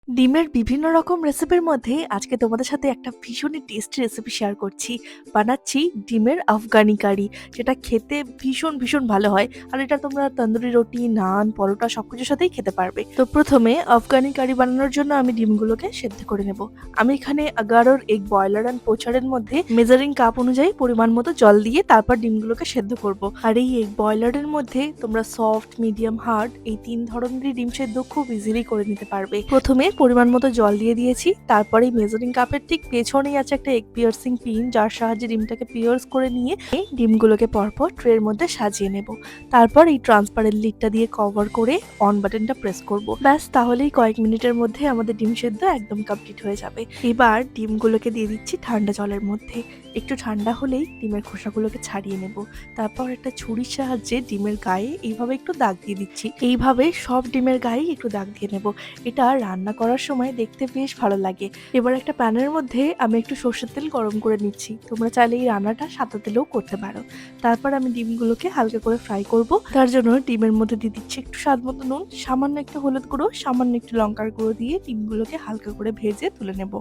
ডিমের বিভিন্ন রকম রেসিপির মধ্যে আজকে তোমাদের সাথে একটা ভীষণই টেস্টি রেসিপি শেয়ার করছি। বানাচ্ছি ডিমের আফগানি কারি, যেটা খেতে ভীষণ ভীষণ ভালো হয়। আর এটা তোমরা তন্দুরি রুটি, নান, পরোটা সবকিছুর সাথেই খেতে পারবে। তো প্রথমে আফগানি কারি বানানোর জন্য আমি ডিমগুলোকে সেদ্ধ করে নেব। আমি এখানে 11 এগ বয়লার অ্যান্ড পোচারের মধ্যে মেজারিং কাপ অনুযায়ী পরিমাণ মতো জল দিয়ে তারপর ডিমগুলোকে সেদ্ধ করব। আর এই এগ বয়লারের মধ্যে তোমরা সফট, মিডিয়াম, হার্ড এই 3 ধরনেরই ডিম সেদ্ধ খুব ইজিলি করে নিতে পারবে। প্রথমে পরিমাণ মতো জল দিয়ে দিয়েছি। তারপরে মেজারিং কাপের ঠিক পেছনেই আছে একটা এগ পিয়ার্সিং পিন, যার সাহায্যে ডিমটাকে পিয়ার্স করে নিয়ে এই ডিমগুলোকে পরপর ট্রের মধ্যে সাজিয়ে নেব। তারপর এই ট্রান্সপারেন্ট লিডটা দিয়ে কভার করে অন বাটনটা প্রেস করব। ব্যাস, তাহলেই কয়েক মিনিটের মধ্যে আমাদের ডিম সেদ্ধ একদম কমপ্লিট হয়ে যাবে। এবার ডিমগুলোকে দিয়ে দিচ্ছি ঠান্ডা জলের মধ্যে। একটু ঠান্ডা হলেই ডিমের খোসাগুলোকে ছাড়িয়ে নেব। তারপর একটা ছুরির সাহায্যে ডিমের গায়ে এইভাবে একটু দাগ দিয়ে দিচ্ছি। এইভাবে সব ডিমের গায়ে একটু দাগ দিয়ে নেব। এটা রান্না করার সময় দেখতে বেশ ভালো লাগে। এবার একটা প্যানের মধ্যে আমি একটু সর্ষের তেল গরম করে নিচ্ছি। তোমরা চাইলে এই রান্নাটা সাদা তেলেও করতে পারো। তারপর আমি ডিমগুলোকে হালকা করে ফ্রাই করব। তার জন্য ডিমের মধ্যে দিয়ে দিচ্ছি একটু স্বাদ মতো নুন, সামান্য একটু হলুদ গুঁড়ো, সামান্য একটু লঙ্কার গুঁড়ো দিয়ে ডিমগুলোকে হালকা করে ভেজে তুলে নেব।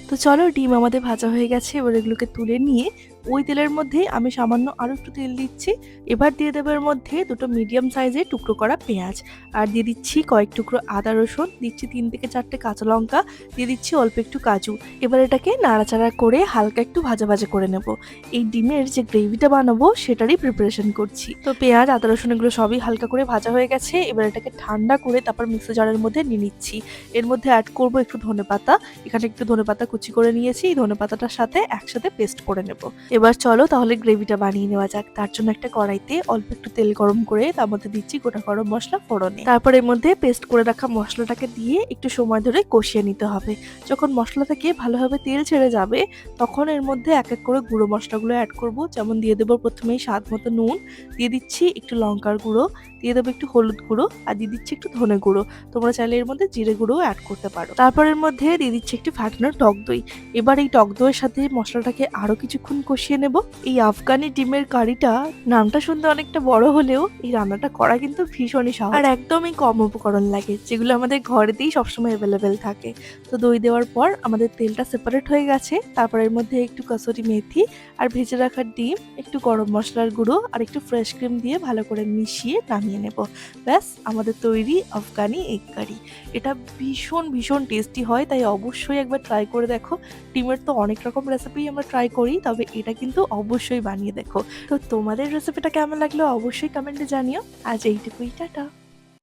তো চলো, ডিম আমাদের ভাজা হয়ে গেছে। এবার এগুলোকে তুলে নিয়ে ওই তেলের মধ্যে আমি সামান্য আরো একটু তেল দিচ্ছি। এবার দিয়ে দেবো এর মধ্যে দুটো মিডিয়াম সাইজের টুকরো করা পেঁয়াজ, আর দিয়ে দিচ্ছি কয়েক টুকরো আদা রসুন, দিচ্ছি 3 থেকে 4টে কাঁচা লঙ্কা, দিয়ে দিচ্ছি অল্প একটু কাজু। এবার এটাকে নাড়াচাড়া করে হালকা একটু ভাজা ভাজা করে নেব। এই ডিমের যে গ্রেভিটা বানাবো সেটারই প্রিপারেশন করছি। তো পেঁয়াজ, আদা রসুন এগুলো সবই হালকা করে ভাজা হয়ে গেছে। এবার এটাকে ঠান্ডা করে তারপর মিক্সার জারের মধ্যে নিয়ে নিচ্ছি। এর মধ্যে অ্যাড করব একটু ধনেপাতা। এখানে একটু ধনেপাতা কুচি করে নিয়েছি। এই ধনেপাতাটার সাথে একসাথে পেস্ট করে নেব। এবার চলো তাহলে গ্রেভিটা বানিয়ে নেওয়া যাক। তার জন্য একটা কড়াইতে অল্প একটু তেল গরম করে তার মধ্যে দিচ্ছি গোটা গরম মশলা ফোড়নে। তারপর এর মধ্যে পেস্ট করে রাখা মশলাটাকে দিয়ে একটু সময় ধরে কষিয়ে নিতে হবে। যখন মশলা থেকে ভালোভাবে তেল ছেড়ে যাবে তখন এর মধ্যে এক এক করে গুঁড়ো মশলাগুলো অ্যাড করব। যেমন দিয়ে দেবো প্রথমেই স্বাদ মতো নুন, দিয়ে দিচ্ছি একটু লঙ্কার গুঁড়ো, দিয়ে দেবো একটু হলুদ গুঁড়ো, আর দিয়ে দিচ্ছি একটু ধনে গুঁড়ো। তোমরা চাইলে এর মধ্যে জিরে গুঁড়োও অ্যাড করতে পারো। তারপর এর মধ্যে দিয়ে দিচ্ছি একটু ফাটানো টক দই। এবার এই টক দইয়ের সাথে মশলাটাকে আরো কিছুক্ষণ কষিয়ে নেব। এই আফগানি ডিমের কারিটা নামটা শুনতে অনেকটা বড় হলেও এই রান্নাটা করা কিন্তু ভীষণই সহজ আর একদমই কম উপকরণ লাগে, যেগুলো আমাদের ঘরেতেই সবসময় অ্যাভেলেবেল থাকে। তো দই দেওয়ার পর আমাদের তেলটা সেপারেট হয়ে গেছে। তারপর এর মধ্যে একটু কাসুরি মেথি আর ভেজে রাখা ডিম, একটু গরম মশলার গুঁড়ো আর একটু ফ্রেশ ক্রিম দিয়ে ভালো করে মিশিয়ে নামিয়ে নেব। ব্যাস, আমাদের তৈরি আফগানি এগ কারি। এটা ভীষণ ভীষণ টেস্টি হয়, তাই অবশ্যই একবার ট্রাই করে দেখো। ডিমের তো অনেক রকম রেসিপি আমরা ট্রাই করি, তবে এটা কিন্তু অবশ্যই বানিয়ে দেখো। তো তোমাদের রেসিপিটা কেমন লাগলো অবশ্যই কমেন্টে জানিও। আজ এইটুকুই, টাটা।